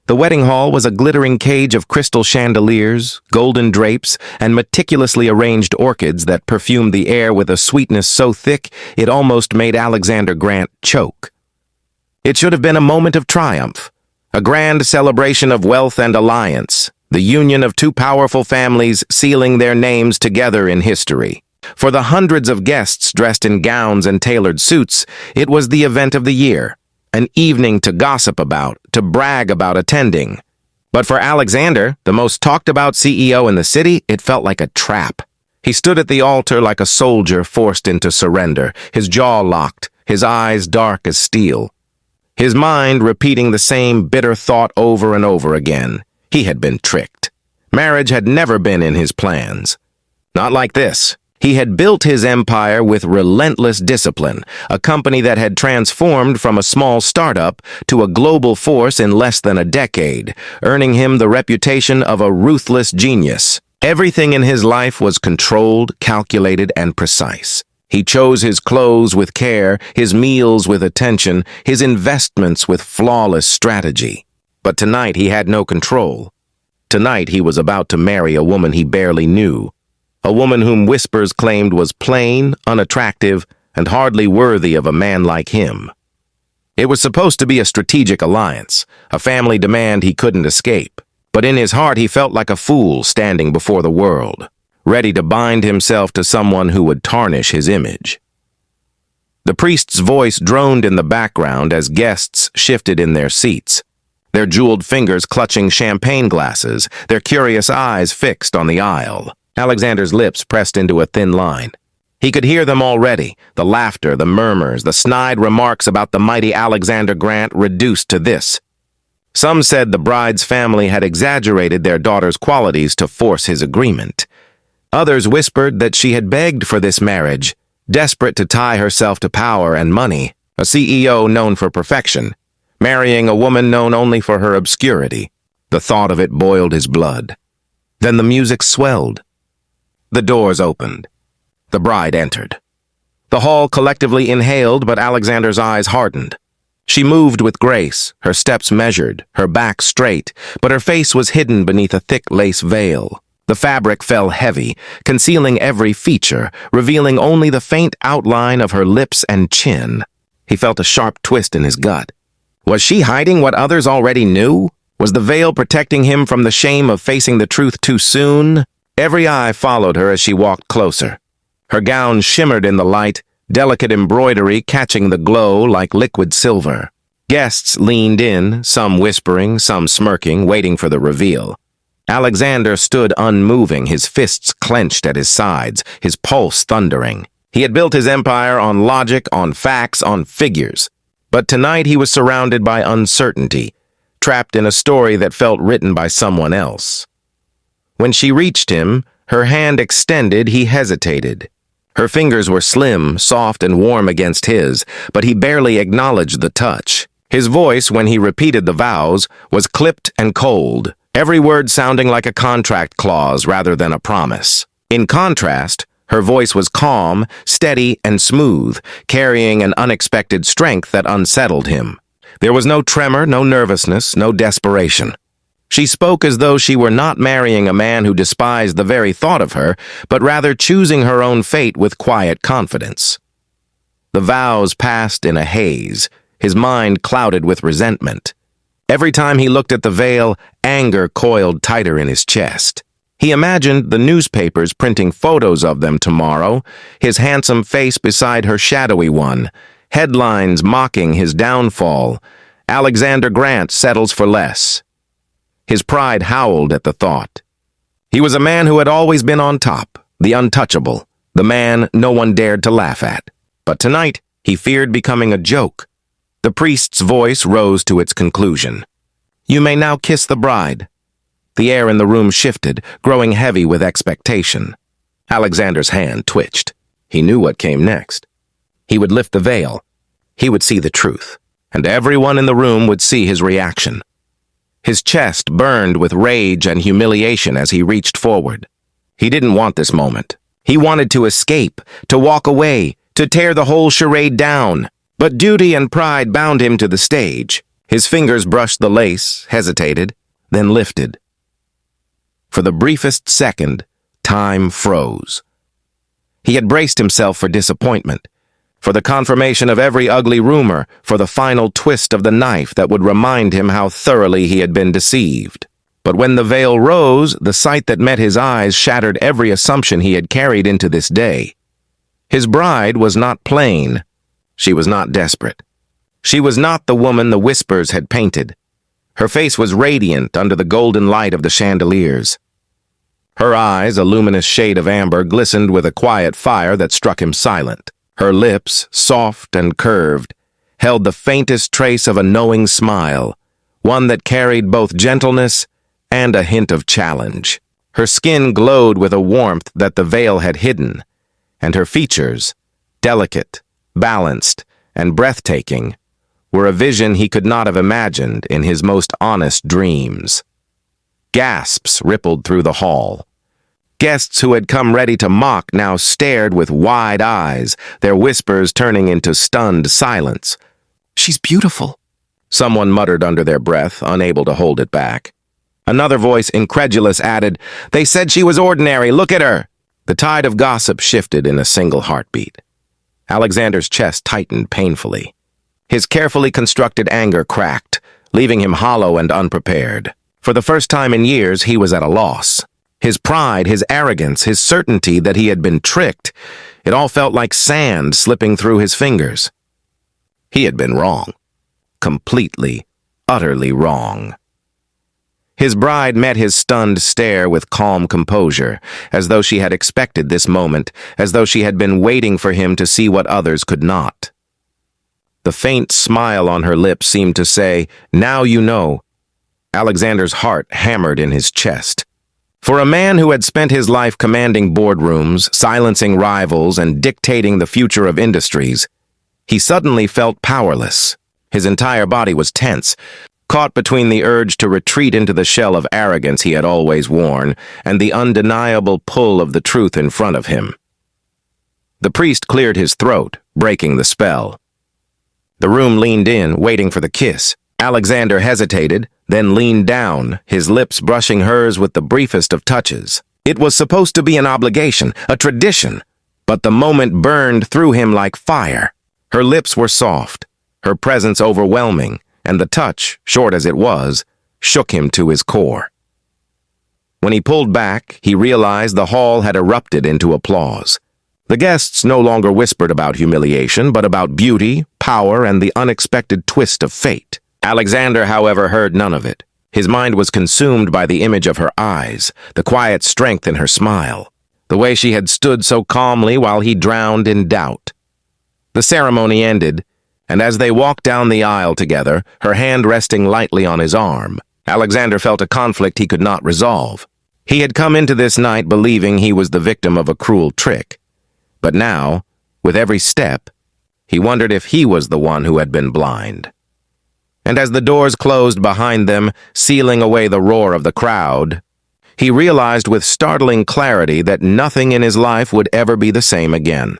The wedding hall was a glittering cage of crystal chandeliers, golden drapes, and meticulously arranged orchids that perfumed the air with a sweetness so thick it almost made Alexander Grant choke. It should have been a moment of triumph, a grand celebration of wealth and alliance, the union of two powerful families sealing their names together in history. For the hundreds of guests dressed in gowns and tailored suits, it was the event of the year, an evening to gossip about, to brag about attending. But for Alexander, the most talked-about CEO in the city, it felt like a trap. He stood at the altar like a soldier forced into surrender, his jaw locked, his eyes dark as steel. His mind repeating the same bitter thought over and over again. He had been tricked. Marriage had never been in his plans. Not like this. He had built his empire with relentless discipline, a company that had transformed from a small startup to a global force in less than a decade, earning him the reputation of a ruthless genius. Everything in his life was controlled, calculated, and precise. He chose his clothes with care, his meals with attention, his investments with flawless strategy. But tonight he had no control. Tonight he was about to marry a woman he barely knew. A woman whom whispers claimed was plain, unattractive, and hardly worthy of a man like him. It was supposed to be a strategic alliance, a family demand he couldn't escape. But in his heart he felt like a fool standing before the world, ready to bind himself to someone who would tarnish his image. The priest's voice droned in the background as guests shifted in their seats, their jeweled fingers clutching champagne glasses, their curious eyes fixed on the aisle. Alexander's lips pressed into a thin line. He could hear them already, the laughter, the murmurs, the snide remarks about the mighty Alexander Grant reduced to this. Some said the bride's family had exaggerated their daughter's qualities to force his agreement. Others whispered that she had begged for this marriage, desperate to tie herself to power and money, a CEO known for perfection, marrying a woman known only for her obscurity. The thought of it boiled his blood. Then the music swelled. The doors opened. The bride entered. The hall collectively inhaled, but Alexander's eyes hardened. She moved with grace, her steps measured, her back straight, but her face was hidden beneath a thick lace veil. The fabric fell heavy, concealing every feature, revealing only the faint outline of her lips and chin. He felt a sharp twist in his gut. Was she hiding what others already knew? Was the veil protecting him from the shame of facing the truth too soon? Every eye followed her as she walked closer. Her gown shimmered in the light, delicate embroidery catching the glow like liquid silver. Guests leaned in, some whispering, some smirking, waiting for the reveal. Alexander stood unmoving, his fists clenched at his sides, his pulse thundering. He had built his empire on logic, on facts, on figures. But tonight he was surrounded by uncertainty, trapped in a story that felt written by someone else. When she reached him, her hand extended, he hesitated. Her fingers were slim, soft, and warm against his, but he barely acknowledged the touch. His voice, when he repeated the vows, was clipped and cold, every word sounding like a contract clause rather than a promise. In contrast, her voice was calm, steady, and smooth, carrying an unexpected strength that unsettled him. There was no tremor, no nervousness, no desperation. She spoke as though she were not marrying a man who despised the very thought of her, but rather choosing her own fate with quiet confidence. The vows passed in a haze, his mind clouded with resentment. Every time he looked at the veil, anger coiled tighter in his chest. He imagined the newspapers printing photos of them tomorrow, his handsome face beside her shadowy one, headlines mocking his downfall. Alexander Grant settles for less. His pride howled at the thought. He was a man who had always been on top, the untouchable, the man no one dared to laugh at. But tonight, he feared becoming a joke. The priest's voice rose to its conclusion. "You may now kiss the bride." The air in the room shifted, growing heavy with expectation. Alexander's hand twitched. He knew what came next. He would lift the veil. He would see the truth, and everyone in the room would see his reaction. His chest burned with rage and humiliation as he reached forward. He didn't want this moment. He wanted to escape, to walk away, to tear the whole charade down. But duty and pride bound him to the stage. His fingers brushed the lace, hesitated, then lifted. For the briefest second, time froze. He had braced himself for disappointment, for the confirmation of every ugly rumor, for the final twist of the knife that would remind him how thoroughly he had been deceived. But when the veil rose, the sight that met his eyes shattered every assumption he had carried into this day. His bride was not plain. She was not desperate. She was not the woman the whispers had painted. Her face was radiant under the golden light of the chandeliers. Her eyes, a luminous shade of amber, glistened with a quiet fire that struck him silent. Her lips, soft and curved, held the faintest trace of a knowing smile, one that carried both gentleness and a hint of challenge. Her skin glowed with a warmth that the veil had hidden, and her features, delicate, balanced, and breathtaking, were a vision he could not have imagined in his most honest dreams. Gasps rippled through the hall. Guests who had come ready to mock now stared with wide eyes, their whispers turning into stunned silence. "She's beautiful," someone muttered under their breath, unable to hold it back. Another voice, incredulous, added, "They said she was ordinary, look at her!" The tide of gossip shifted in a single heartbeat. Alexander's chest tightened painfully. His carefully constructed anger cracked, leaving him hollow and unprepared. For the first time in years, he was at a loss. His pride, his arrogance, his certainty that he had been tricked, it all felt like sand slipping through his fingers. He had been wrong. Completely, utterly wrong. His bride met his stunned stare with calm composure, as though she had expected this moment, as though she had been waiting for him to see what others could not. The faint smile on her lips seemed to say, "Now you know." Alexander's heart hammered in his chest. For a man who had spent his life commanding boardrooms, silencing rivals, and dictating the future of industries, he suddenly felt powerless. His entire body was tense, caught between the urge to retreat into the shell of arrogance he had always worn and the undeniable pull of the truth in front of him. The priest cleared his throat, breaking the spell. The room leaned in, waiting for the kiss. Alexander hesitated, then leaned down, his lips brushing hers with the briefest of touches. It was supposed to be an obligation, a tradition, but the moment burned through him like fire. Her lips were soft, her presence overwhelming, and the touch, short as it was, shook him to his core. When he pulled back, he realized the hall had erupted into applause. The guests no longer whispered about humiliation, but about beauty, power, and the unexpected twist of fate. Alexander, however, heard none of it. His mind was consumed by the image of her eyes, the quiet strength in her smile, the way she had stood so calmly while he drowned in doubt. The ceremony ended, and as they walked down the aisle together, her hand resting lightly on his arm, Alexander felt a conflict he could not resolve. He had come into this night believing he was the victim of a cruel trick. But now, with every step, he wondered if he was the one who had been blind. And as the doors closed behind them, sealing away the roar of the crowd, he realized with startling clarity that nothing in his life would ever be the same again.